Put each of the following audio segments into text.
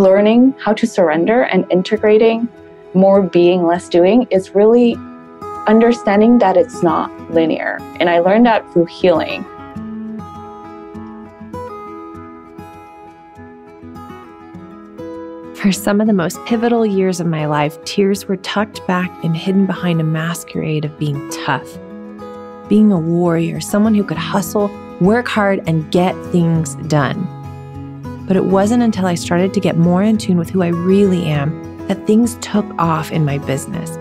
learning how to surrender and integrating more being, less doing is really understanding that it's not linear. And I learned that through healing. For some of the most pivotal years of my life, tears were tucked back and hidden behind a masquerade of being tough, being a warrior, someone who could hustle, work hard, and get things done. But it wasn't until I started to get more in tune with who I really am that things took off in my business.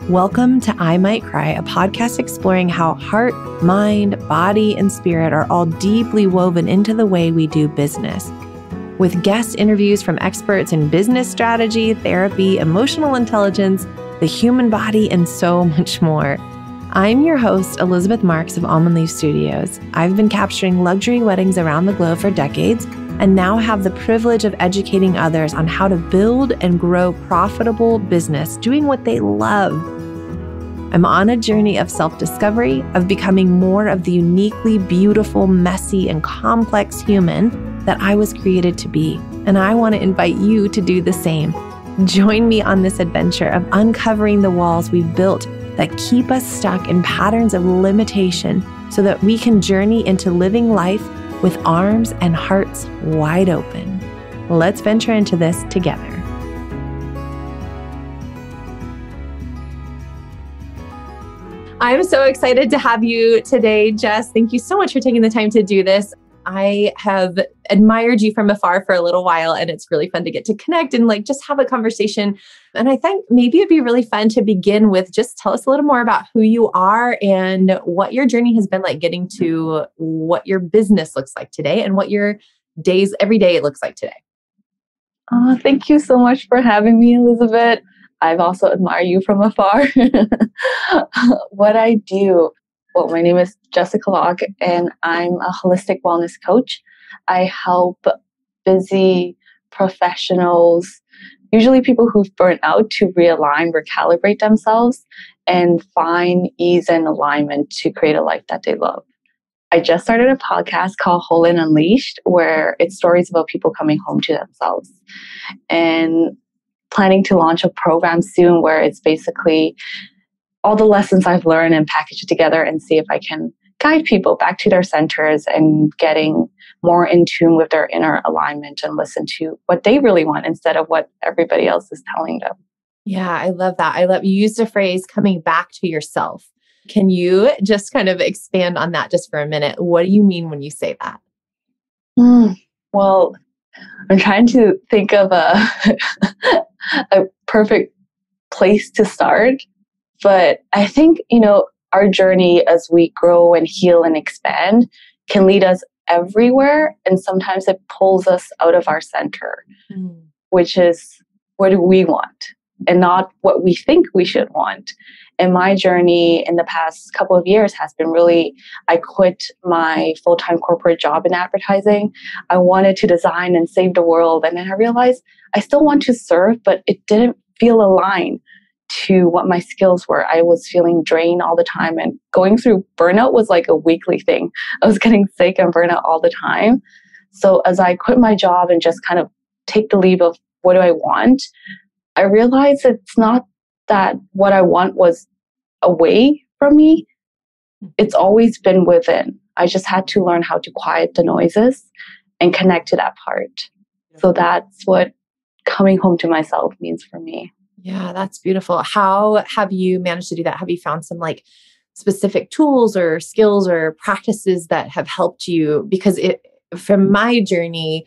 Welcome to I Might Cry, a podcast exploring how heart, mind, body, and spirit are all deeply woven into the way we do business. With guest interviews from experts in business strategy, therapy, emotional intelligence, the human body, and so much more. I'm your host, Elizabeth Marks of Almond Leaf Studios. I've been capturing luxury weddings around the globe for decades and now have the privilege of educating others on how to build and grow profitable business doing what they love. I'm on a journey of self-discovery, of becoming more of the uniquely beautiful, messy, and complex human that I was created to be. And I want to invite you to do the same. Join me on this adventure of uncovering the walls we've built that keep us stuck in patterns of limitation so that we can journey into living life with arms and hearts wide open. Let's venture into this together. I'm so excited to have you today, Jess. Thank you so much for taking the time to do this. I have admired you from afar for a little while, and it's really fun to get to connect and just have a conversation. And I think maybe it'd be really fun to begin with just tell us a little more about who you are and what your journey has been like getting to what your business looks like today and what your days, every day looks like today. Thank you so much for having me, Elizabeth. I've also admired you from afar. What I do. Well, my name is Jessica Locke, and I'm a holistic wellness coach. I help busy professionals, usually people who've burnt out, to realign, recalibrate themselves, and find ease and alignment to create a life that they love. I just started a podcast called Whole and Unleashed, where it's stories about people coming home to themselves, and planning to launch a program soon where it's basically all the lessons I've learned and package it together and see if I can guide people back to their centers and getting more in tune with their inner alignment and listen to what they really want instead of what everybody else is telling them. Yeah, I love that. I love you used the phrase coming back to yourself. Can you just kind of expand on that just for a minute? What do you mean when you say that? Well, I'm trying to think of a perfect place to start. But I think, our journey as we grow and heal and expand can lead us everywhere. And sometimes it pulls us out of our center, which is what do we want and not what we think we should want. And my journey in the past couple of years has been really, I quit my full-time corporate job in advertising. I wanted to design and save the world. And then I realized I still want to serve, but it didn't feel aligned to what my skills were. I was feeling drained all the time, and going through burnout was like a weekly thing. I was getting sick and burnout all the time. So as I quit my job and just kind of take the leap of what do I want, I realized it's not that what I want was away from me. It's always been within. I just had to learn how to quiet the noises and connect to that part. So that's what coming home to myself means for me. Yeah, that's beautiful. How have you managed to do that? Have you found some specific tools or skills or practices that have helped you? Because from my journey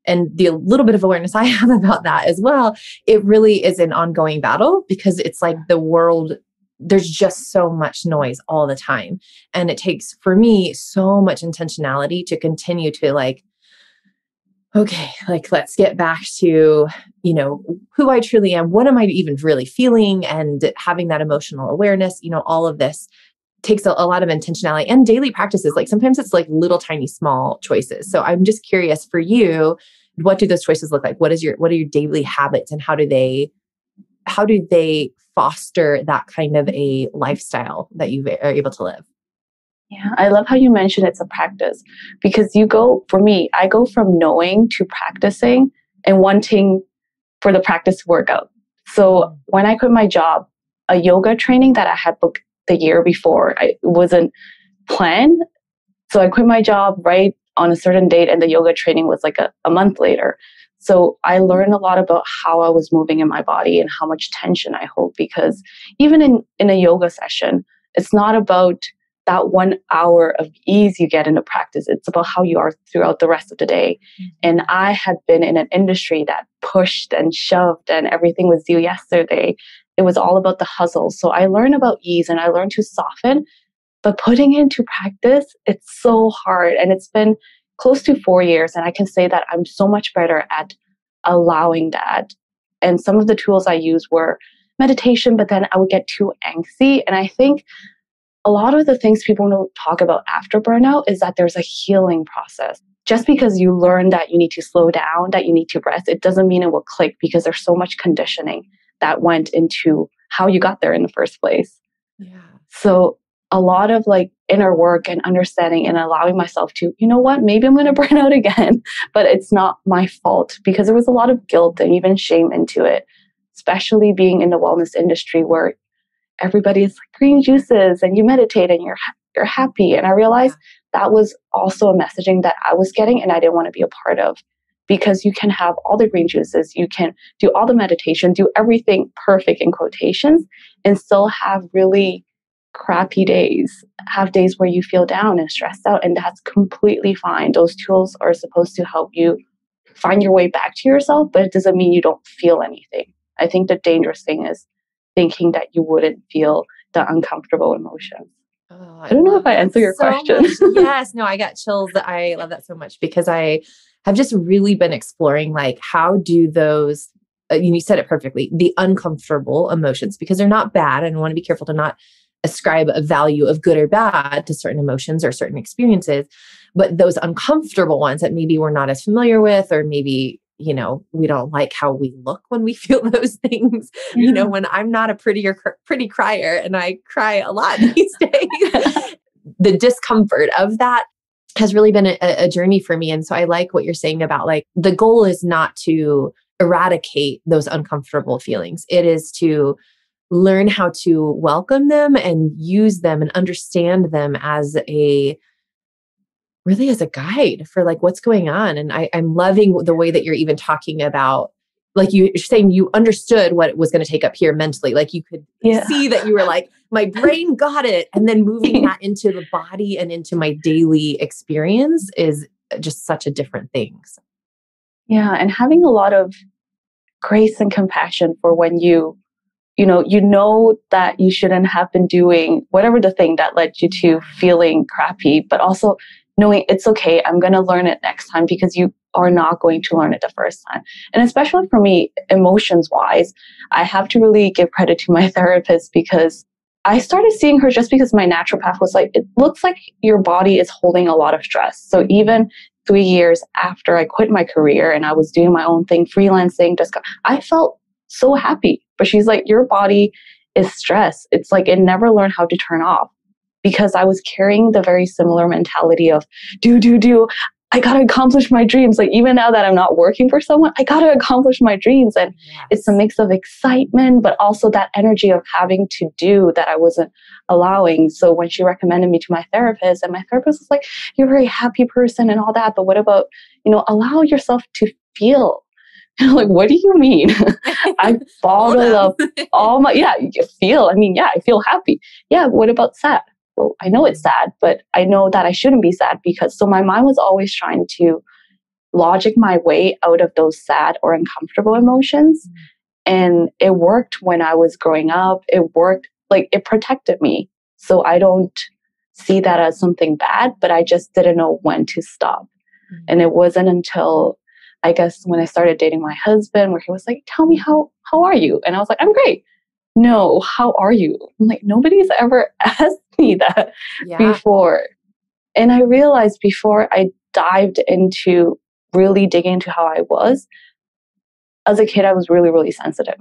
and the little bit of awareness I have about that as well, it really is an ongoing battle because it's like the world, there's just so much noise all the time. And it takes, for me, so much intentionality to continue to okay, let's get back to, who I truly am. What am I even really feeling? And having that emotional awareness, all of this takes a lot of intentionality and daily practices. Sometimes it's little tiny small choices. So I'm just curious for you, what do those choices look like? What are your daily habits, and how do they foster that kind of a lifestyle that you are able to live? Yeah, I love how you mentioned it's a practice, because I go from knowing to practicing and wanting for the practice to work out. So when I quit my job, a yoga training that I had booked the year before, it wasn't planned. So I quit my job right on a certain date, and the yoga training was like a month later. So I learned a lot about how I was moving in my body and how much tension I hold, because even in a yoga session, it's not about that 1 hour of ease you get in the practice. It's about how you are throughout the rest of the day. And I had been in an industry that pushed and shoved and everything was due yesterday. It was all about the hustle. So I learned about ease and I learned to soften, but putting it into practice, it's so hard. And it's been close to 4 years. And I can say that I'm so much better at allowing that. And some of the tools I used were meditation, but then I would get too angsty. And I think a lot of the things people don't talk about after burnout is that there's a healing process. Just because you learn that you need to slow down, that you need to rest, it doesn't mean it will click, because there's so much conditioning that went into how you got there in the first place. Yeah. So a lot of like inner work and understanding and allowing myself to, you know what, maybe I'm going to burn out again, but it's not my fault, because there was a lot of guilt and even shame into it, especially being in the wellness industry where everybody's like green juices and you meditate and you're happy. And I realized that was also a messaging that I was getting and I didn't want to be a part of, because you can have all the green juices, you can do all the meditation, do everything perfect in quotations, and still have really crappy days, have days where you feel down and stressed out, and that's completely fine. Those tools are supposed to help you find your way back to yourself, but it doesn't mean you don't feel anything. I think the dangerous thing is thinking that you wouldn't feel the uncomfortable emotions. Oh, I don't know if I answer your question. Yes, no, I got chills. I love that so much, because I have just really been exploring like how do those, you said it perfectly, the uncomfortable emotions, because they're not bad. And I want to be careful to not ascribe a value of good or bad to certain emotions or certain experiences, but those uncomfortable ones that maybe we're not as familiar with, or maybe, we don't like how we look when we feel those things. Yeah. When I'm not a pretty crier, and I cry a lot these days, the discomfort of that has really been a journey for me. And so I like what you're saying about like, the goal is not to eradicate those uncomfortable feelings. It is to learn how to welcome them and use them and understand them as a guide for like what's going on. And I'm loving the way that you're even talking about, like you're saying you understood what it was going to take up here mentally. Like you could see that you were like, my brain got it. And then moving that into the body and into my daily experience is just such a different thing. So. Yeah. And having a lot of grace and compassion for when you know that you shouldn't have been doing whatever the thing that led you to feeling crappy, but also knowing it's okay, I'm going to learn it next time, because you are not going to learn it the first time. And especially for me, emotions wise, I have to really give credit to my therapist, because I started seeing her just because my naturopath was like, it looks like your body is holding a lot of stress. So even 3 years after I quit my career and I was doing my own thing, freelancing, I felt so happy. But she's like, your body is stressed. It's like it never learned how to turn off, because I was carrying the very similar mentality of do. I got to accomplish my dreams. Like even now that I'm not working for someone, I got to accomplish my dreams. And it's a mix of excitement, but also that energy of having to do that I wasn't allowing. So when she recommended me to my therapist, and my therapist was like, you're a very happy person and all that, but what about, allow yourself to feel? And I'm like, what do you mean? I bottle up all my, you feel, I feel happy. Yeah, what about sad? Well, I know it's sad, but I know that I shouldn't be sad, because so my mind was always trying to logic my way out of those sad or uncomfortable emotions. And it worked when I was growing up. It worked, like it protected me. So I don't see that as something bad, but I just didn't know when to stop. And it wasn't until I guess when I started dating my husband, where he was like, tell me, how are you? And I was like, I'm great. No, how are you? I'm like, nobody's ever asked me that before. And I realized before I dived into really digging into how I was, as a kid, I was really, really sensitive.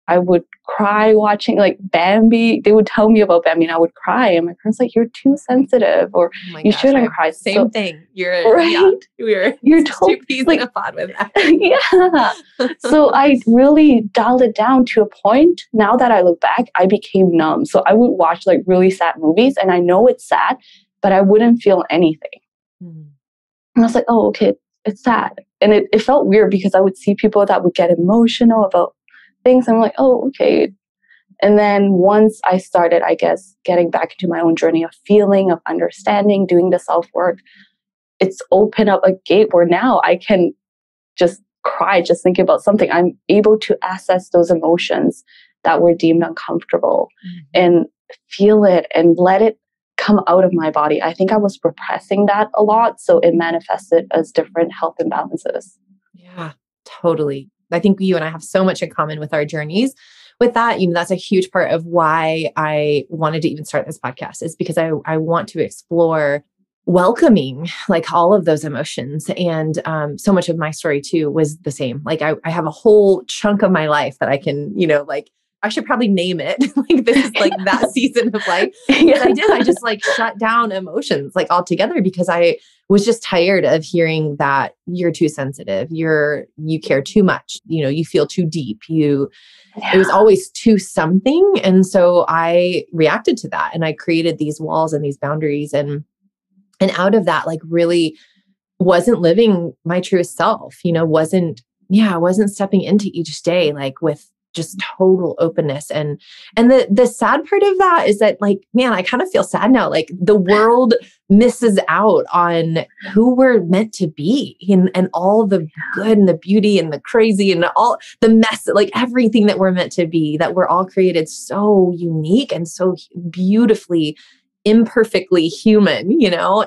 I would cry watching like Bambi. They would tell me about Bambi and I would cry. And my parents like, you're too sensitive or Oh my you gosh, shouldn't cry. same thing. Right? You're Totally two peas like, in a pod with that. yeah. So I really dialed it down to a point. Now that I look back, I became numb. So I would watch like really sad movies and I know it's sad, but I wouldn't feel anything. Mm. And I was like, oh, okay, it's sad. And it felt weird because I would see people that would get emotional about things. I'm like, oh, okay. And then once I started, I guess, getting back into my own journey of feeling, of understanding, doing the self-work, it's opened up a gate where now I can just cry, just thinking about something. I'm able to access those emotions that were deemed uncomfortable and feel it and let it come out of my body. I think I was repressing that a lot. So it manifested as different health imbalances. Yeah, totally. I think you and I have so much in common with our journeys. With that, that's a huge part of why I wanted to even start this podcast, is because I want to explore welcoming like all of those emotions. And so much of my story too was the same. Like I have a whole chunk of my life that I can, like I should probably name it. Like this is like that season of life. Yeah. I just like shut down emotions like altogether because I was just tired of hearing that you're too sensitive. You care too much. You feel too deep. It was always too something. And so I reacted to that and I created these walls and these boundaries and out of that, like really wasn't living my truest self, wasn't stepping into each day, like with just total openness. And the sad part of that is that like, man, I kind of feel sad now. Like the world misses out on who we're meant to be and all the good and the beauty and the crazy and all the mess, like everything that we're meant to be, that we're all created so unique and so beautifully, imperfectly human,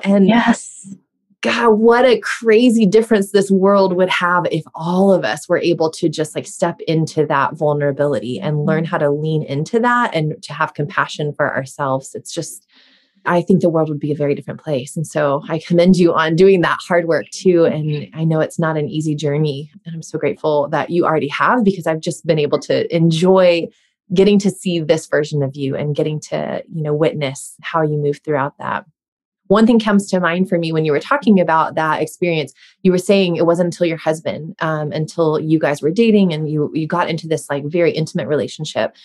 and Yes. God, what a crazy difference this world would have if all of us were able to just like step into that vulnerability and learn how to lean into that and to have compassion for ourselves. It's just, I think the world would be a very different place. And so I commend you on doing that hard work too. And I know it's not an easy journey. And I'm so grateful that you already have, because I've just been able to enjoy getting to see this version of you and getting to, witness how you move throughout that. One thing comes to mind for me when you were talking about that experience. You were saying it wasn't until your husband, until you guys were dating and you got into this like very intimate relationship.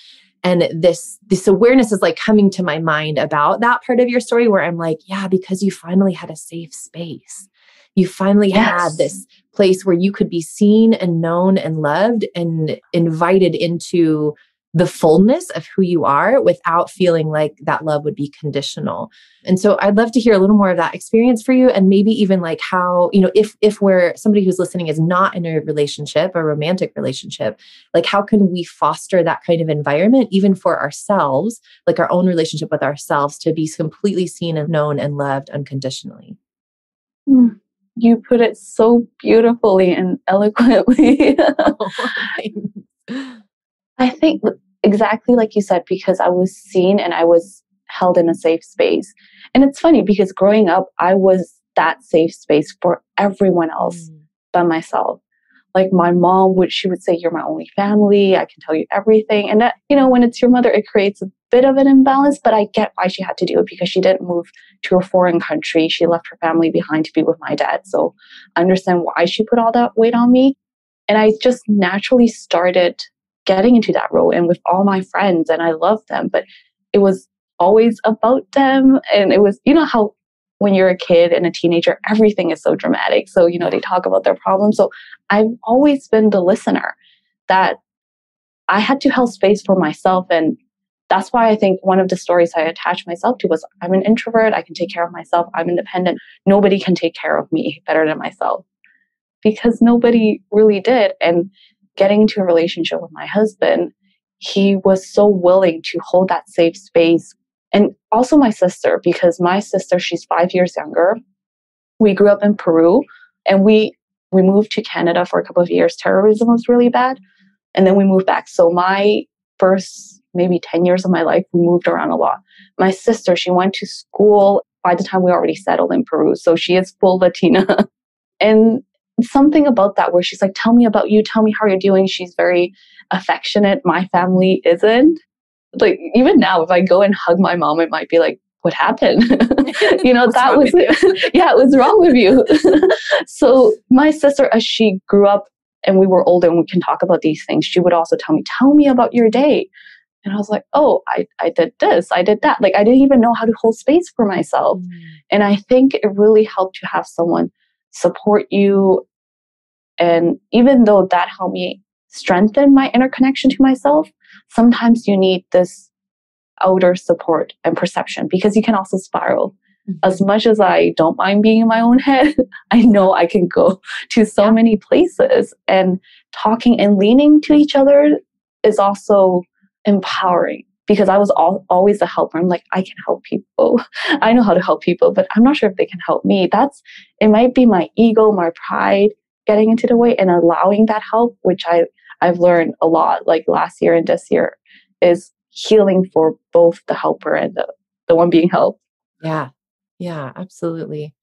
And this awareness is like coming to my mind about that part of your story where I'm like, yeah, because you finally had a safe space. You finally had this place where you could be seen and known and loved and invited into the fullness of who you are without feeling like that love would be conditional. And so I'd love to hear a little more of that experience for you. And maybe even like how, if we're somebody who's listening is not in a relationship, a romantic relationship, like how can we foster that kind of environment, even for ourselves, like our own relationship with ourselves, to be completely seen and known and loved unconditionally? You put it so beautifully and eloquently. I think exactly like you said, because I was seen and I was held in a safe space. And it's funny because growing up, I was that safe space for everyone else but myself. Like my mom she would say, you're my only family. I can tell you everything. And that, when it's your mother, it creates a bit of an imbalance, but I get why she had to do it because she didn't move to a foreign country. She left her family behind to be with my dad. So I understand why she put all that weight on me. And I just naturally started getting into that role and with all my friends, and I loved them, but it was always about them. And it was, how when you're a kid and a teenager, everything is so dramatic. So, they talk about their problems. So I've always been the listener that I had to hold space for myself. And that's why I think one of the stories I attached myself to was I'm an introvert. I can take care of myself. I'm independent. Nobody can take care of me better than myself, because nobody really did. And getting into a relationship with my husband, he was so willing to hold that safe space. And also my sister, because my sister, she's 5 years younger. We grew up in Peru and we moved to Canada for a couple of years. Terrorism was really bad. And then we moved back. So my first maybe 10 years of my life, we moved around a lot. My sister, she went to school by the time we already settled in Peru. So she is full Latina. And something about that where she's like, tell me about you, tell me how you're doing. She's very affectionate. My family isn't. Like, even now, if I go and hug my mom, it might be like, what happened? That was it. Yeah, what's wrong with you? So my sister, as she grew up and we were older and we can talk about these things, she would also tell me about your day. And I was like, oh, I did this, I did that. Like, I didn't even know how to hold space for myself. And I think it really helped to have someone support you. And even though that helped me strengthen my inner connection to myself, sometimes you need this outer support and perception because you can also spiral. As much as I don't mind being in my own head, I know I can go to so many places, and talking and leaning to each other is also empowering because I was always a helper. I'm like, I can help people. I know how to help people, but I'm not sure if they can help me. It might be my ego, my pride getting into the way and allowing that help, which I've learned a lot, like last year and this year, is healing for both the helper and the one being helped. Yeah. Yeah, absolutely.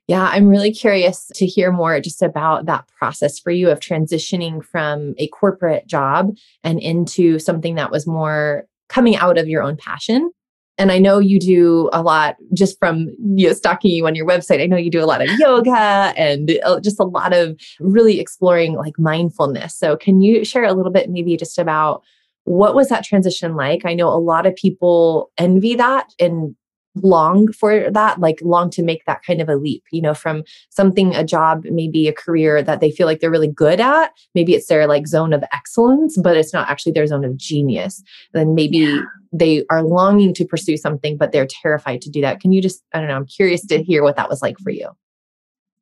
Yeah, I'm really curious to hear more just about that process for you of transitioning from a corporate job and into something that was more coming out of your own passion. And I know you do a lot just from stalking you on your website. I know you do a lot of yoga and just a lot of really exploring like mindfulness. So can you share a little bit maybe just about what was that transition like? I know a lot of people envy that and long for that, like long to make that kind of a leap, from something, a job, maybe a career that they feel like they're really good at. Maybe it's their like zone of excellence, but it's not actually their zone of genius. Then maybe they are longing to pursue something, but they're terrified to do that. Can you just, I don't know, I'm curious to hear what that was like for you.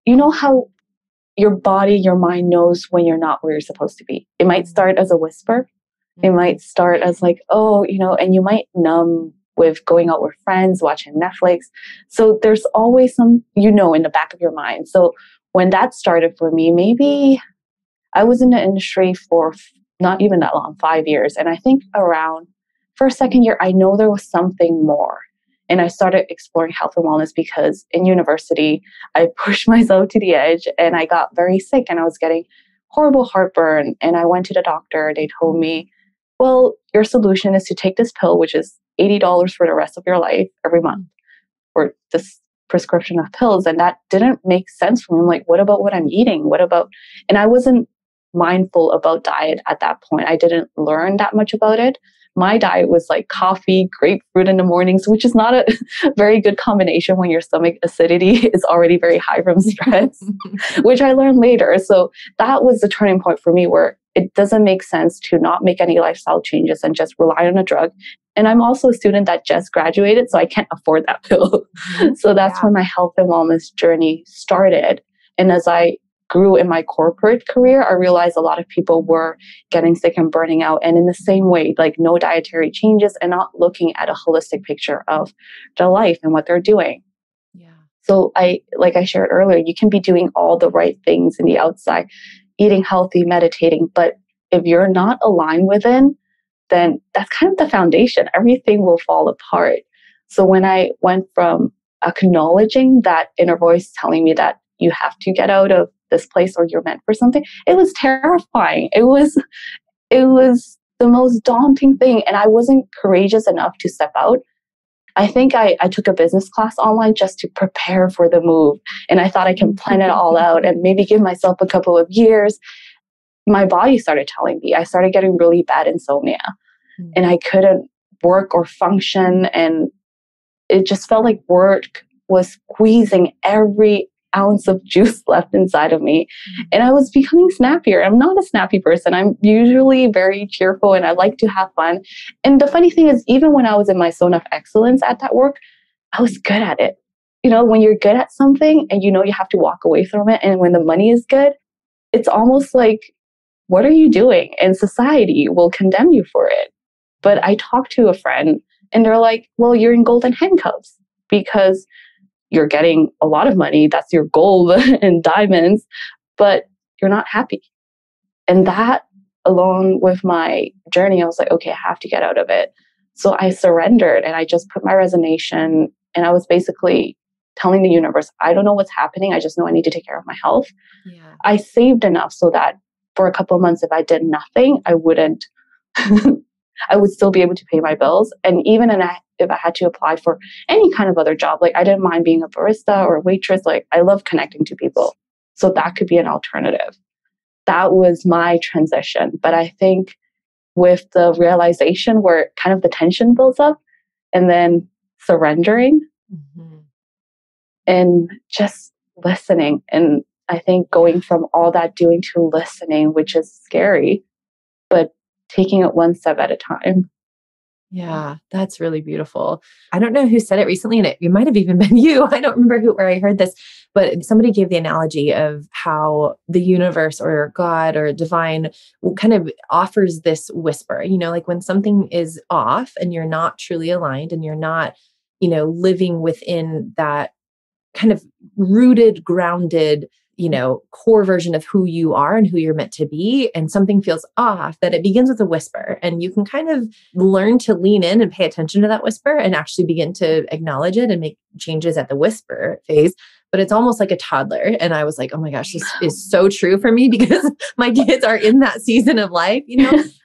You know how your body, your mind knows when you're not where you're supposed to be. It might start as a whisper. It might start as like, oh, and you might numb with going out with friends, watching Netflix. So there's always some, in the back of your mind. So when that started for me, maybe I was in the industry for not even that long, 5 years. And I think around first, second year, I know there was something more. And I started exploring health and wellness because in university, I pushed myself to the edge and I got very sick and I was getting horrible heartburn. And I went to the doctor. They told me, well, your solution is to take this pill, which is $80 for the rest of your life every month for this prescription of pills. And that didn't make sense for me. I'm like, what about what I'm eating? And I wasn't mindful about diet at that point. I didn't learn that much about it. My diet was like coffee, grapefruit in the mornings, which is not a very good combination when your stomach acidity is already very high from stress, which I learned later. So that was the turning point for me where it doesn't make sense to not make any lifestyle changes and just rely on a drug. And I'm also a student that just graduated, so I can't afford that pill. So that's when my health and wellness journey started. And as I grew in my corporate career, I realized a lot of people were getting sick and burning out. And in the same way, like no dietary changes and not looking at a holistic picture of their life and what they're doing. Yeah. So like I shared earlier, you can be doing all the right things in the outside, eating healthy, meditating, but if you're not aligned within, then that's kind of the foundation. Everything will fall apart. So when I went from acknowledging that inner voice telling me that you have to get out of this place or you're meant for something, it was terrifying. It was the most daunting thing. And I wasn't courageous enough to step out. I think I took a business class online just to prepare for the move. And I thought I can plan it all out and maybe give myself a couple of years. My body started telling me. I started getting really bad insomnia and I couldn't work or function. And it just felt like work was squeezing every ounce of juice left inside of me. And I was becoming snappier. I'm not a snappy person. I'm usually very cheerful and I like to have fun. And the funny thing is, even when I was in my zone of excellence at that work, I was good at it. When you're good at something and you have to walk away from it, and when the money is good, it's almost like, what are you doing? And society will condemn you for it. But I talked to a friend and they're like, well, you're in golden handcuffs because you're getting a lot of money. That's your gold and diamonds, but you're not happy. And that, along with my journey, I was like, okay, I have to get out of it. So I surrendered and I just put my resignation, and I was basically telling the universe, I don't know what's happening. I just know I need to take care of my health. Yeah. I saved enough so that for a couple of months, if I did nothing, I wouldn't, I would still be able to pay my bills. And even if I had to apply for any kind of other job, like I didn't mind being a barista or a waitress. Like I love connecting to people. So that could be an alternative. That was my transition. But I think with the realization where kind of the tension builds up and then surrendering and just listening. And I think going from all that doing to listening, which is scary, but taking it one step at a time. Yeah, that's really beautiful. I don't know who said it recently, and it might have even been you. I don't remember where I heard this, but somebody gave the analogy of how the universe or God or divine kind of offers this whisper, like when something is off and you're not truly aligned and you're not, living within that kind of rooted, grounded, core version of who you are and who you're meant to be, and something feels off, that it begins with a whisper. And you can kind of learn to lean in and pay attention to that whisper and actually begin to acknowledge it and make changes at the whisper phase. But it's almost like a toddler. And I was like, oh my gosh, this is so true for me because my kids are in that season of life,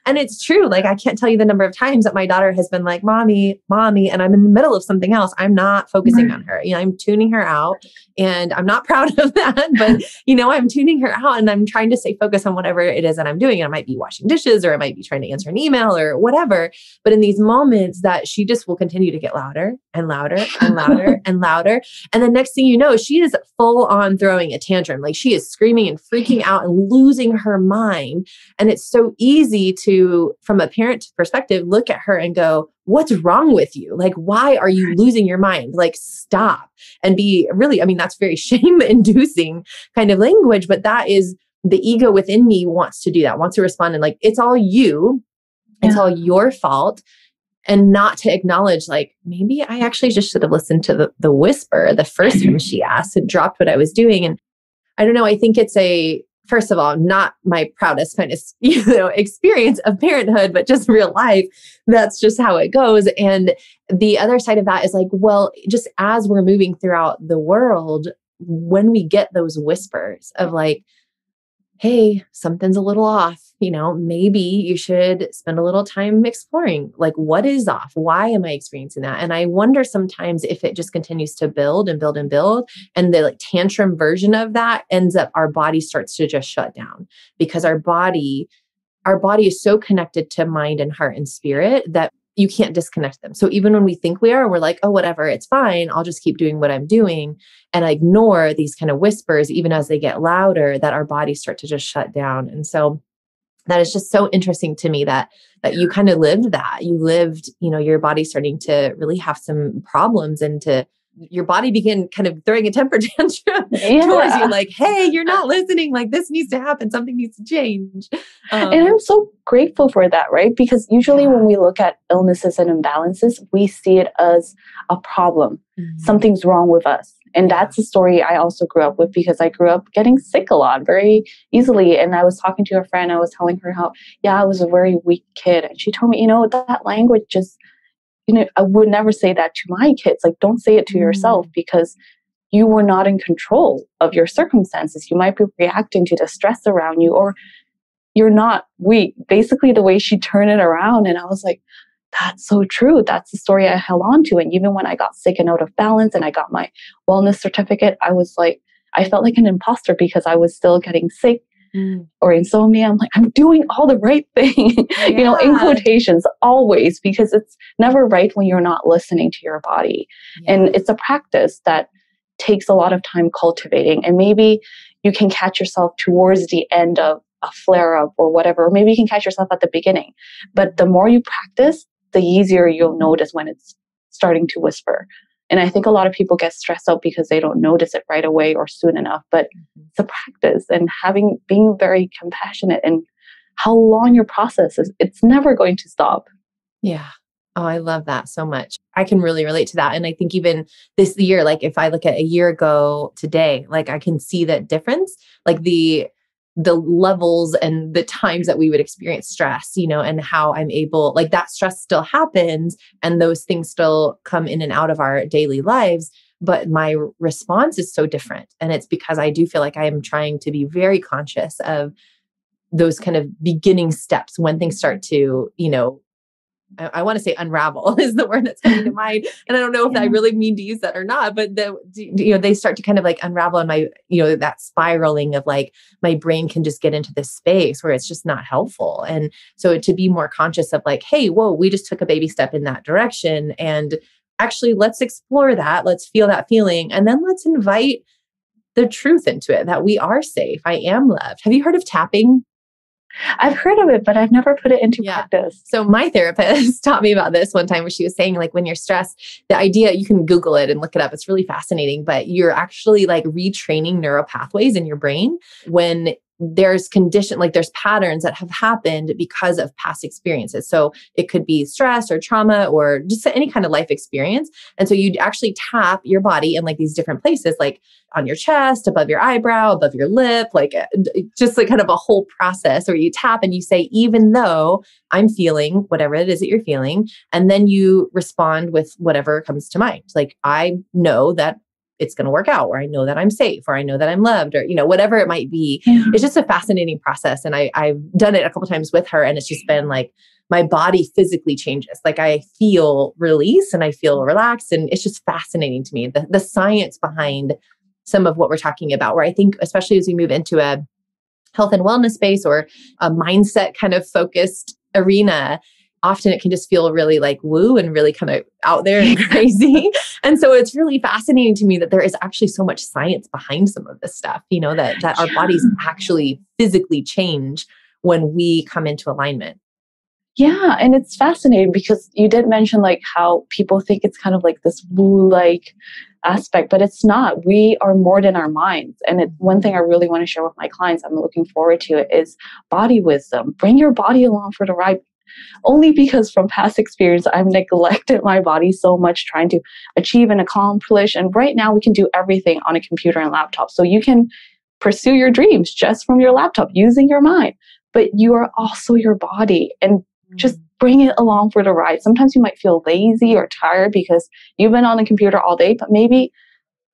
and it's true. Like, I can't tell you the number of times that my daughter has been like, mommy, and I'm in the middle of something else. I'm not focusing on her. I'm tuning her out, and I'm not proud of that, but I'm tuning her out and I'm trying to stay focused on whatever it is that I'm doing. And I might be washing dishes, or I might be trying to answer an email or whatever. But in these moments that she just will continue to get louder and louder and louder and louder. And the next thing you know, she is full on throwing a tantrum. Like, she is screaming and freaking out and losing her mind. And it's so easy to, from a parent perspective, look at her and go, what's wrong with you? Like, why are you losing your mind? Like, stop. And be really, that's very shame inducing kind of language, but that is the ego within me wants to do that, wants to respond and like, it's all you. It's all your fault. And not to acknowledge, like, maybe I actually just should have listened to the whisper the first time she asked and dropped what I was doing. And I don't know, I think it's first of all, not my proudest kind of, experience of parenthood, but just real life. That's just how it goes. And the other side of that is like, well, just as we're moving throughout the world, when we get those whispers of like, hey, something's a little off, maybe you should spend a little time exploring, like, what is off? Why am I experiencing that? And I wonder sometimes if it just continues to build and build and build, and the like tantrum version of that ends up, our body starts to just shut down, because our body is so connected to mind and heart and spirit that you can't disconnect them. So even when we think we are, we're like, oh, whatever, it's fine. I'll just keep doing what I'm doing. And I ignore these kind of whispers, even as they get louder, that our bodies start to just shut down. And so that is just so interesting to me that you kind of lived that. You lived, your body starting to really have some problems, and your body began kind of throwing a temper tantrum towards you, like, hey, you're not listening. Like, this needs to happen. Something needs to change. And I'm so grateful for that, right? Because usually when we look at illnesses and imbalances, we see it as a problem. Something's wrong with us. And that's a story I also grew up with, because I grew up getting sick a lot very easily. And I was talking to a friend, I was telling her how, I was a very weak kid. And she told me, that language just, I would never say that to my kids. Like, don't say it to yourself, because you were not in control of your circumstances. You might be reacting to the stress around you, or you're not weak. Basically, the way she turned it around. And I was like, that's so true. That's the story I held on to. And even when I got sick and out of balance and I got my wellness certificate, I was like, I felt like an imposter because I was still getting sick or insomnia. I'm like, I'm doing all the right thing, in quotations, always, because it's never right when you're not listening to your body. And it's a practice that takes a lot of time cultivating. And maybe you can catch yourself towards the end of a flare up or whatever. Or maybe you can catch yourself at the beginning. But the more you practice, the easier you'll notice when it's starting to whisper. And I think a lot of people get stressed out because they don't notice it right away or soon enough. But it's a practice, and being very compassionate, and how long your process is, it's never going to stop. Yeah. Oh, I love that so much. I can really relate to that. And I think even this year, like if I look at a year ago today, like I can see that difference, like the levels and the times that we would experience stress, and how I'm able, like that stress still happens and those things still come in and out of our daily lives. but my response is so different. And it's because I do feel like I am trying to be very conscious of those kind of beginning steps when things start to, I want to say unravel is the word that's coming to mind. And I don't know if I really mean to use that or not, but they start to kind of like unravel in my, that spiraling of like my brain can just get into this space where it's just not helpful. And so to be more conscious of like, hey, whoa, we just took a baby step in that direction. And actually let's explore that. Let's feel that feeling. And then let's invite the truth into it that we are safe. I am loved. Have you heard of tapping? I've heard of it, but I've never put it into practice. So my therapist taught me about this one time where she was saying like when you're stressed, the idea, you can Google it and look it up. It's really fascinating, but you're actually like retraining neural pathways in your brain when there's there's patterns that have happened because of past experiences. So it could be stress or trauma or just any kind of life experience. And so you'd actually tap your body in like these different places, like on your chest, above your eyebrow, above your lip, like just like kind of a whole process where you tap and you say, even though I'm feeling whatever it is that you're feeling, and then you respond with whatever comes to mind. Like, I know that it's going to work out, or I know that I'm safe, or I know that I'm loved, or, whatever it might be. Yeah. It's just a fascinating process. And I've done it a couple of times with her, and it's just been like, my body physically changes. Like I feel release and I feel relaxed. And it's just fascinating to me, the science behind some of what we're talking about, where I think, especially as we move into a health and wellness space or a mindset kind of focused arena, often it can just feel really like woo and really kind of out there and crazy. And so it's really fascinating to me that there is actually so much science behind some of this stuff, that our bodies actually physically change when we come into alignment. Yeah. And it's fascinating because you did mention like how people think it's kind of like this woo-like aspect, but it's not. We are more than our minds. And one thing I really want to share with my clients, I'm looking forward to it, is body wisdom. Bring your body along for the ride. Only because from past experience, I've neglected my body so much trying to achieve and accomplish. And right now we can do everything on a computer and laptop. So you can pursue your dreams just from your laptop using your mind, but you are also your body, and just bring it along for the ride. Sometimes you might feel lazy or tired because you've been on the computer all day, but maybe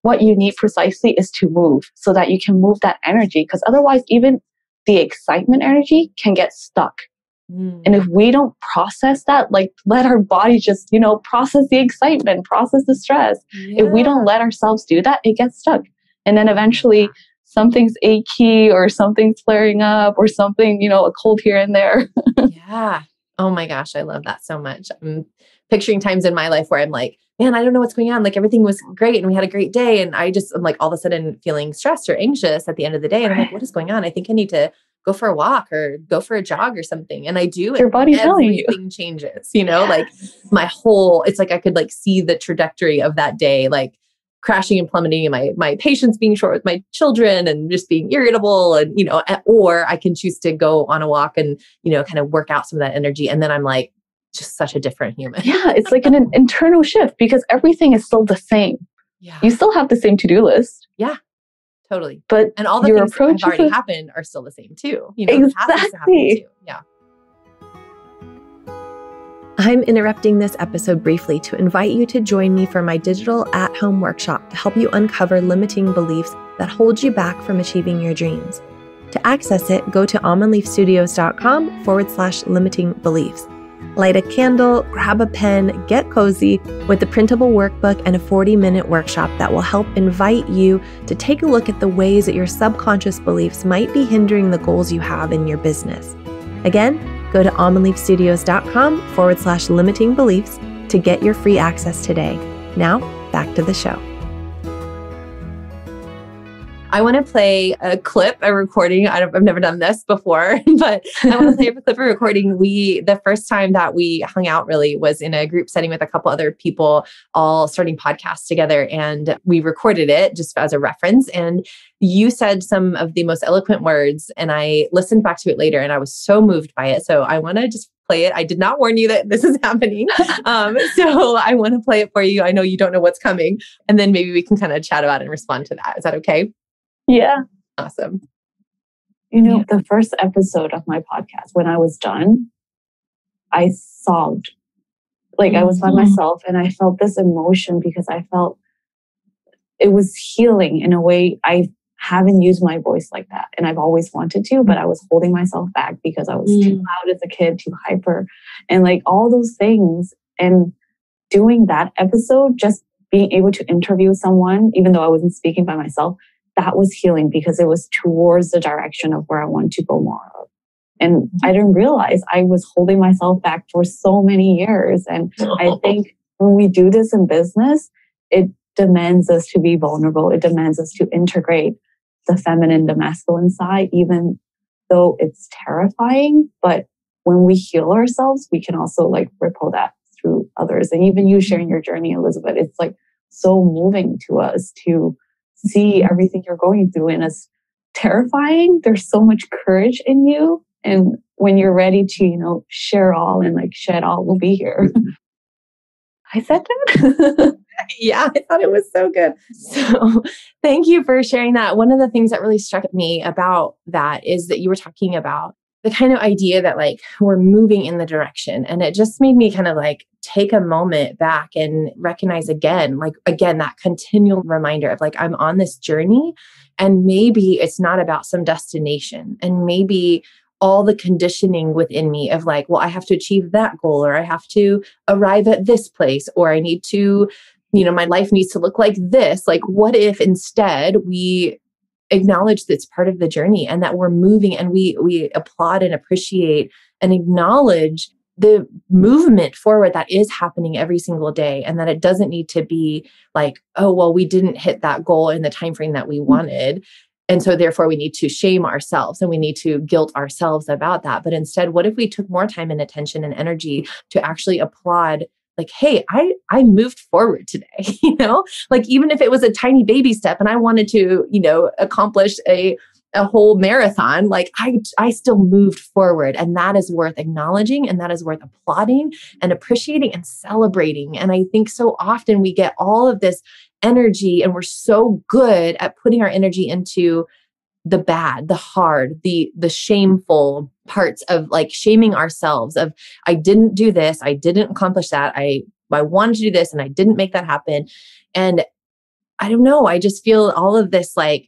what you need precisely is to move so that you can move that energy. Because otherwise, even the excitement energy can get stuck. And if we don't process that, like let our body just, process the excitement, process the stress. Yeah. If we don't let ourselves do that, it gets stuck. And then eventually something's achy or something's flaring up or something, a cold here and there. Yeah. Oh my gosh. I love that so much. I'm picturing times in my life where I'm like, man, I don't know what's going on. Like everything was great and we had a great day. And I'm like all of a sudden feeling stressed or anxious at the end of the day. And I'm like, what is going on? I think I need to go for a walk or go for a jog or something. And I do. Your body's telling you. Everything changes, like my whole, it's like I could like see the trajectory of that day, like crashing and plummeting, and my patience being short with my children and just being irritable. And, or I can choose to go on a walk and, kind of work out some of that energy. And then I'm like, just such a different human. Yeah. It's like an internal shift because everything is still the same. Yeah. You still have the same to-do list. Yeah. Totally. But and all the things that have already happened are still the same too. Exactly. Yeah. I'm interrupting this episode briefly to invite you to join me for my digital at-home workshop to help you uncover limiting beliefs that hold you back from achieving your dreams. To access it, go to almondleafstudios.com/limiting beliefs. Light a candle, grab a pen, get cozy with the printable workbook and a 40-minute workshop that will help invite you to take a look at the ways that your subconscious beliefs might be hindering the goals you have in your business. Again, go to almondleafstudios.com/limiting beliefs to get your free access today. Now, back to the show. I want to play a recording. I've never done this before, but I want to play a clip, a recording. The first time that we hung out really was in a group setting with a couple other people, all starting podcasts together. And we recorded it just as a reference. And you said some of the most eloquent words. And I listened back to it later and I was so moved by it. So I want to just play it. I did not warn you that this is happening. So I want to play it for you. I know you don't know what's coming. And then maybe we can kind of chat about it and respond to that. Is that okay? Yeah. Awesome. The first episode of my podcast, when I was done, I sobbed. Like I was by myself and I felt this emotion because I felt it was healing in a way I haven't used my voice like that. And I've always wanted to, but I was holding myself back because I was too loud as a kid, too hyper, and like all those things. And doing that episode, just being able to interview someone, even though I wasn't speaking by myself, that was healing because it was towards the direction of where I want to go more of. And I didn't realize I was holding myself back for so many years. And I think when we do this in business, it demands us to be vulnerable. It demands us to integrate the feminine, the masculine side, even though it's terrifying. But when we heal ourselves, we can also like ripple that through others. And even you sharing your journey, Elizabeth, it's like so moving to us to see everything you're going through. And it's terrifying. There's so much courage in you. And when you're ready to, share all and like shed all, we'll be here. I said that? Yeah, I thought it was so good. So thank you for sharing that. One of the things that really struck me about that is that you were talking about the kind of idea that like we're moving in the direction. And it just made me kind of like take a moment back and recognize again, that continual reminder of like, I'm on this journey and maybe it's not about some destination, and maybe all the conditioning within me of like, well, I have to achieve that goal, or I have to arrive at this place, or I need to, my life needs to look like this. Like, what if instead we acknowledge that it's part of the journey and that we're moving, and we applaud and appreciate and acknowledge the movement forward that is happening every single day, and that it doesn't need to be like, oh, well, we didn't hit that goal in the time frame that we wanted. And so therefore we need to shame ourselves and we need to guilt ourselves about that. But instead, what if we took more time and attention and energy to actually applaud, like, hey, I moved forward today, like even if it was a tiny baby step and I wanted to, accomplish a whole marathon, like I still moved forward, and that is worth acknowledging, and that is worth applauding and appreciating and celebrating. And I think so often we get all of this energy and we're so good at putting our energy into the bad, the hard, the shameful parts of like shaming ourselves of, I didn't do this, I didn't accomplish that, I wanted to do this and I didn't make that happen. And I don't know, I just feel all of this like,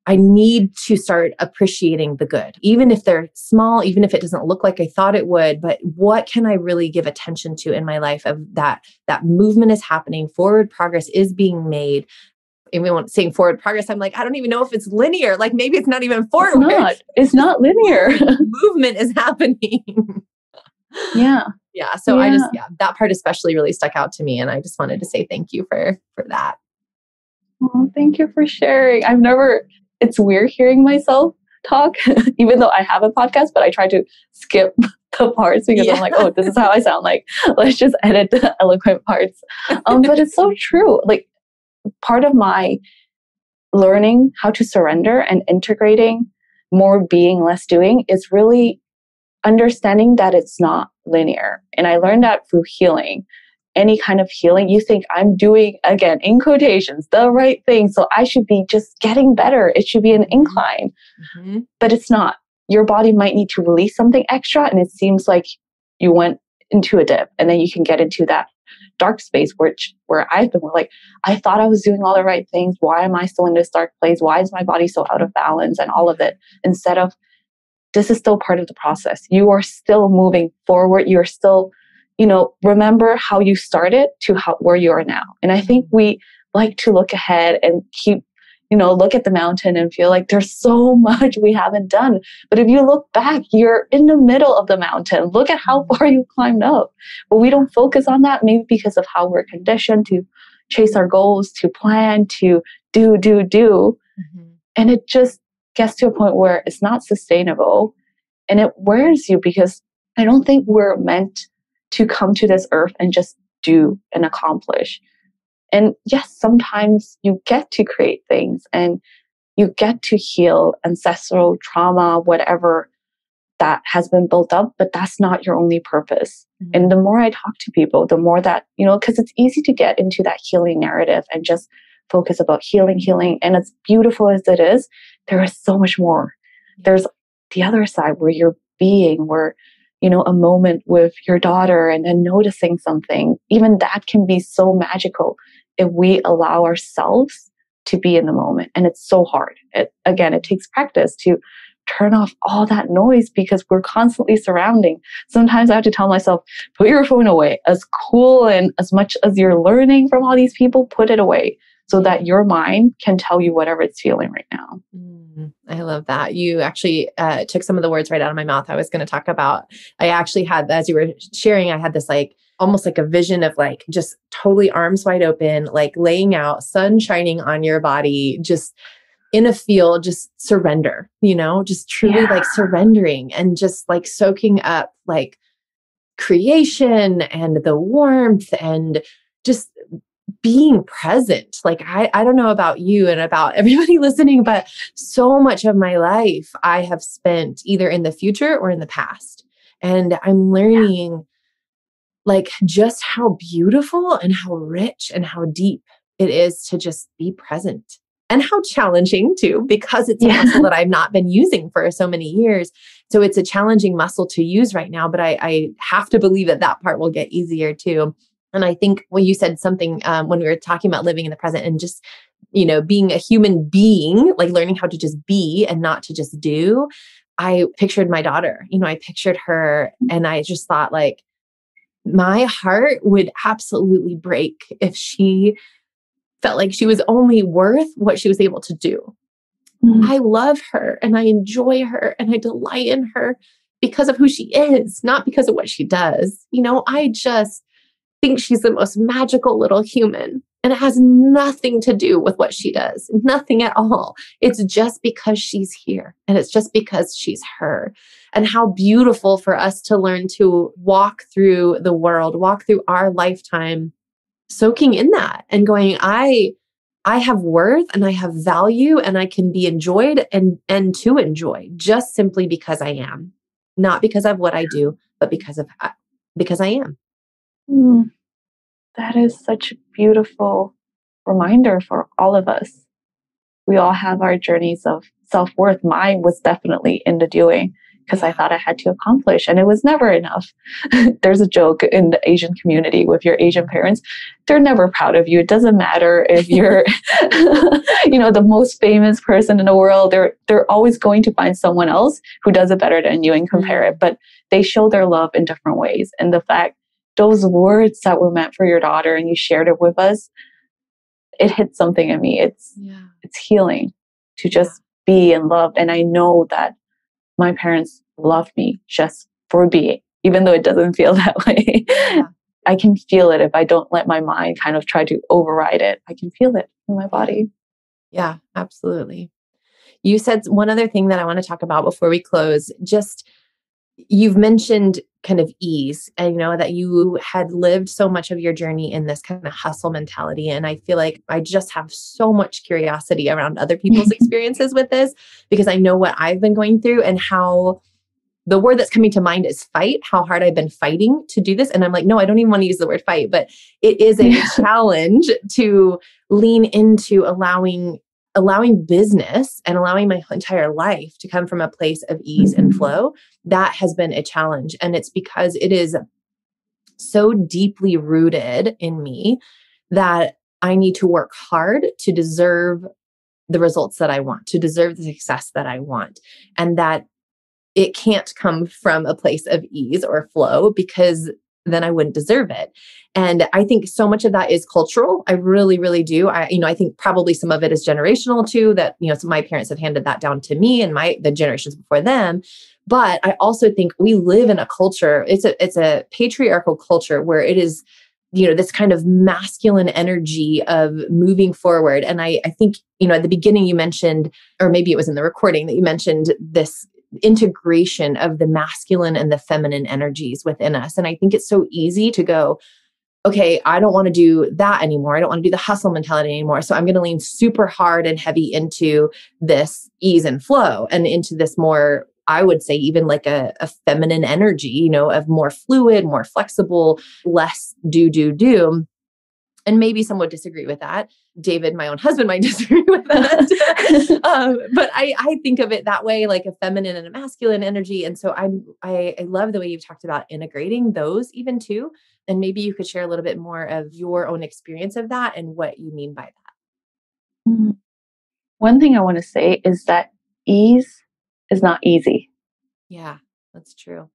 I need to start appreciating the good, even if they're small, even if it doesn't look like I thought it would, but what can I really give attention to in my life of that movement is happening, forward progress is being made. And we want saying forward progress, I'm like, I don't even know if it's linear. Like maybe it's not even forward. It's not linear. Movement is happening. Yeah. Yeah. So that part especially really stuck out to me. And I just wanted to say thank you for that. Oh, thank you for sharing. It's weird hearing myself talk, even though I have a podcast, but I try to skip the parts because I'm like, oh, this is how I sound like. Let's just edit the eloquent parts. But it's so true. Like part of my learning how to surrender and integrating more being, less doing is really understanding that it's not linear. And I learned that through healing. Any kind of healing, you think I'm doing, again, in quotations, the right thing. So I should be just getting better. It should be an incline. Mm-hmm. But it's not. Your body might need to release something extra. And it seems like you went into a dip, and then you can get into that dark space, where I've been like, I thought I was doing all the right things. Why am I still in this dark place? Why is my body so out of balance and all of it? Instead of, this is still part of the process. You are still moving forward. You're still, remember how you started to where you are now. And I think we like to look ahead and keep, look at the mountain and feel like there's so much we haven't done. But if you look back, you're in the middle of the mountain. Look at how far you climbed up. But we don't focus on that, maybe because of how we're conditioned to chase our goals, to plan, to do. Mm-hmm. And it just gets to a point where it's not sustainable and it wears you, because I don't think we're meant to come to this earth and just do and accomplish. And yes, sometimes you get to create things and you get to heal ancestral trauma, whatever that has been built up, but that's not your only purpose. Mm-hmm. And the more I talk to people, the more that, because it's easy to get into that healing narrative and just focus about healing. And as beautiful as it is, there is so much more. There's the other side where you're being, where a moment with your daughter and then noticing something, even that can be so magical if we allow ourselves to be in the moment. And it's so hard. It takes practice to turn off all that noise because we're constantly surrounding. Sometimes I have to tell myself, put your phone away. As cool and as much as you're learning from all these people, put it away so that your mind can tell you whatever it's feeling right now. I love that. You actually took some of the words right out of my mouth. I was going to talk about, I actually had, as you were sharing, I had this like, almost like a vision of like, just totally arms wide open, like laying out, sun shining on your body, just in a field, just surrender, just truly like surrendering and just like soaking up like creation and the warmth and just being present. Like, I don't know about you and about everybody listening, but so much of my life I have spent either in the future or in the past. And I'm learning like just how beautiful and how rich and how deep it is to just be present. And how challenging too, because it's a muscle that I've not been using for so many years. So it's a challenging muscle to use right now, but I have to believe that that part will get easier too. And I think when you said something, when we were talking about living in the present and just, being a human being, like learning how to just be and not to just do, I pictured my daughter, I pictured her and I just thought like, my heart would absolutely break if she felt like she was only worth what she was able to do. I love her and I enjoy her and I delight in her because of who she is, not because of what she does. I just think she's the most magical little human. And it has nothing to do with what she does, nothing at all. It's just because she's here and it's just because she's her. And how beautiful for us to learn to walk through the world, walk through our lifetime, soaking in that and going, I have worth and I have value and I can be enjoyed and to enjoy just simply because I am, not because of what I do, but because I am. That is such a beautiful reminder for all of us. We all have our journeys of self-worth. Mine was definitely in the doing because I thought I had to accomplish and it was never enough. There's a joke in the Asian community with your Asian parents. They're never proud of you. It doesn't matter if you're, the most famous person in the world. They're always going to find someone else who does it better than you and compare it. But they show their love in different ways. And the fact those words that were meant for your daughter and you shared it with us, it hit something in me. It's healing to just be and love. And I know that my parents love me just for being, even though it doesn't feel that way. I can feel it if I don't let my mind kind of try to override it. I can feel it in my body. Yeah, absolutely. You said one other thing that I want to talk about before we close. Just you've mentioned kind of ease and that you had lived so much of your journey in this kind of hustle mentality. And I feel like I just have so much curiosity around other people's experiences with this because I know what I've been going through and how the word that's coming to mind is fight, how hard I've been fighting to do this. And I'm like, no, I don't even want to use the word fight, but it is a challenge to lean into allowing business and allowing my entire life to come from a place of ease and flow. That has been a challenge. And it's because it is so deeply rooted in me that I need to work hard to deserve the results that I want, to deserve the success that I want. And that it can't come from a place of ease or flow because then I wouldn't deserve it. And I think so much of that is cultural. I really, really do. I think probably some of it is generational too, that, so my parents have handed that down to me and the generations before them. But I also think we live in a culture, it's a patriarchal culture where it is, this kind of masculine energy of moving forward. And I think, at the beginning you mentioned, or maybe it was in the recording that you mentioned this integration of the masculine and the feminine energies within us. And I think it's so easy to go, okay, I don't want to do that anymore. I don't want to do the hustle mentality anymore. So I'm going to lean super hard and heavy into this ease and flow and into this more, I would say, even like a feminine energy, of more fluid, more flexible, less do. And maybe some would disagree with that. David, my own husband, might disagree with that. But I think of it that way, like a feminine and a masculine energy. And so I love the way you've talked about integrating those even too. And maybe you could share a little bit more of your own experience of that and what you mean by that. Mhm. One thing I want to say is that ease is not easy. Yeah, that's true.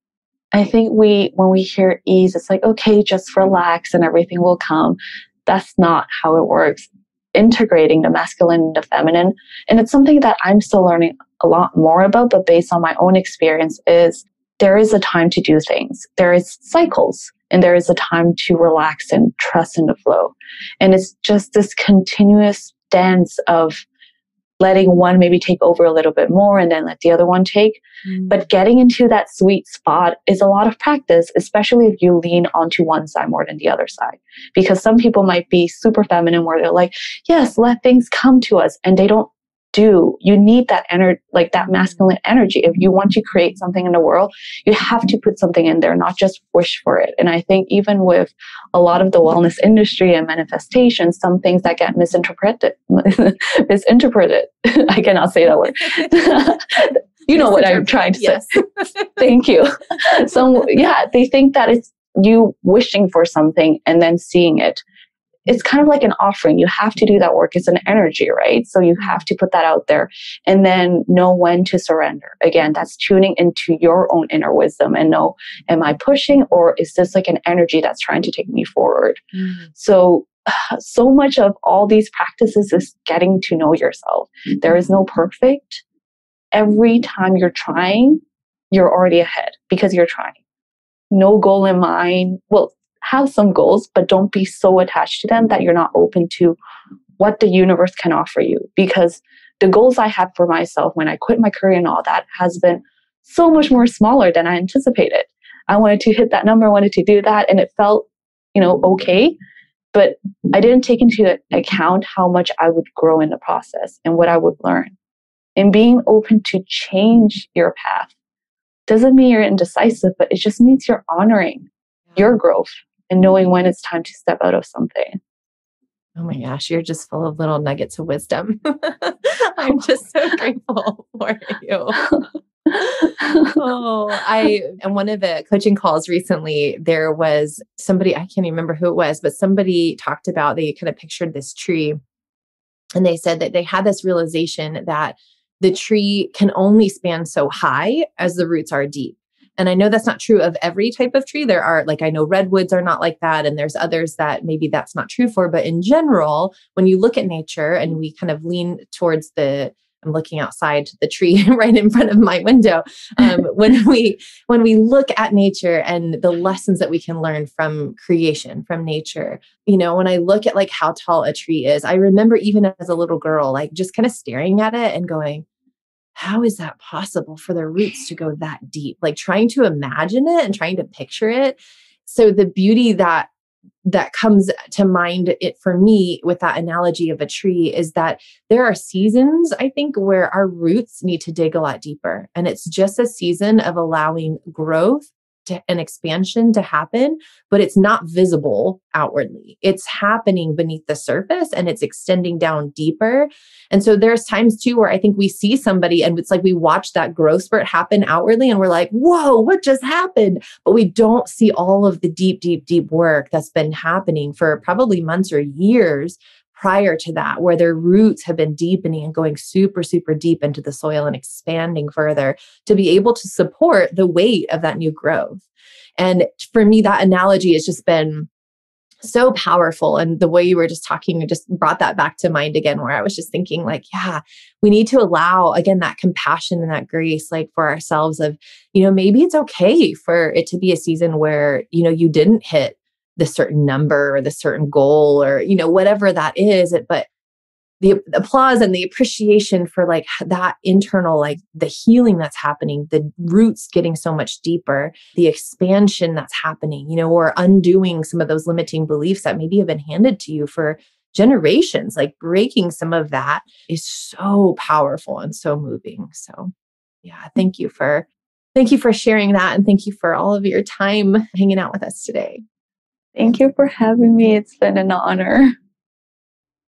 I think when we hear ease, it's like, okay, just relax and everything will come. That's not how it works. Integrating the masculine and the feminine. And it's something that I'm still learning a lot more about, but based on my own experience, is there is a time to do things. There is cycles and there is a time to relax and trust in the flow. And it's just this continuous dance of letting one maybe take over a little bit more and then let the other one take. But getting into that sweet spot is a lot of practice, especially if you lean onto one side more than the other side. Because some people might be super feminine where they're like, yes, let things come to us. And they don't do. You need that energy, like that masculine energy. If you want to create something in the world, you have to put something in there, not just wish for it. And I think even with a lot of the wellness industry and manifestation, some things that get misinterpreted, I cannot say that word. You know what I'm trying to say. Thank you. So yeah, they think that it's you wishing for something and then seeing it. It's kind of like an offering. You have to do that work. It's an energy, right? So you have to put that out there and then know when to surrender. Again, that's tuning into your own inner wisdom and know, am I pushing or is this like an energy that's trying to take me forward? So much of all these practices is getting to know yourself. There is no perfect. Every time you're trying, you're already ahead because you're trying. No goal in mind. Well, have some goals, but don't be so attached to them that you're not open to what the universe can offer you. Because the goals I had for myself when I quit my career and all that has been so much more smaller than I anticipated. I wanted to hit that number, I wanted to do that, and it felt, okay. But I didn't take into account how much I would grow in the process and what I would learn. And being open to change your path doesn't mean you're indecisive, but it just means you're honoring your growth and knowing when it's time to step out of something. Oh my gosh, you're just full of little nuggets of wisdom. I'm just so grateful for you. And one of the coaching calls recently, there was somebody, I can't even remember who it was, but somebody talked about, they kind of pictured this tree and they said that they had this realization that the tree can only span so high as the roots are deep. And I know that's not true of every type of tree. There are, like, I know redwoods are not like that. And there's others that maybe that's not true for. But in general, when you look at nature and we kind of lean towards I'm looking outside the tree right in front of my window. When we look at nature and the lessons that we can learn from creation, from nature, when I look at like how tall a tree is, I remember even as a little girl, like just kind of staring at it and going, how is that possible for the roots to go that deep? Like trying to imagine it and trying to picture it. So the beauty that comes to mind for me with that analogy of a tree is that there are seasons, I think, where our roots need to dig a lot deeper. And it's just a season of allowing growth and expansion to happen, but it's not visible outwardly. It's happening beneath the surface and it's extending down deeper. And so there's times too where I think we see somebody and it's like we watch that growth spurt happen outwardly and we're like, whoa, what just happened? But we don't see all of the deep, deep, deep work that's been happening for probably months or years prior to that, where their roots have been deepening and going super, super deep into the soil and expanding further to be able to support the weight of that new growth. And for me, that analogy has just been so powerful. And the way you were just talking, it just brought that back to mind again, where I was just thinking like, yeah, we need to allow, again, that compassion and that grace, like for ourselves of, maybe it's okay for it to be a season where, you didn't hit the certain number or the certain goal or, whatever that is. But the applause and the appreciation for like that internal, like the healing that's happening, the roots getting so much deeper, the expansion that's happening, or undoing some of those limiting beliefs that maybe have been handed to you for generations, like breaking some of that is so powerful and so moving. So yeah, thank you for sharing that. And thank you for all of your time hanging out with us today. Thank you for having me. It's been an honor.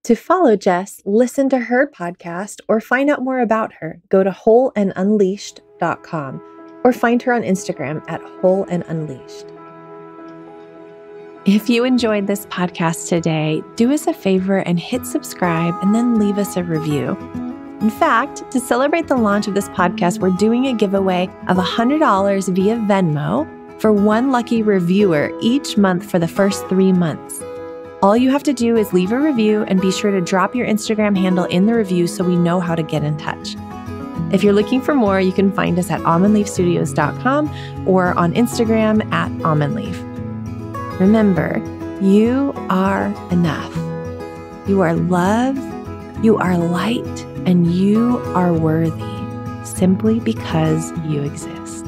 To follow Jess, listen to her podcast, or find out more about her, go to wholeandunleashed.com or find her on Instagram at wholeandunleashed. If you enjoyed this podcast today, do us a favor and hit subscribe and then leave us a review. In fact, to celebrate the launch of this podcast, we're doing a giveaway of $100 via Venmo for one lucky reviewer each month for the first 3 months. All you have to do is leave a review and be sure to drop your Instagram handle in the review so we know how to get in touch. If you're looking for more, you can find us at almondleafstudios.com or on Instagram at almondleaf. Remember, you are enough. You are love, you are light, and you are worthy simply because you exist.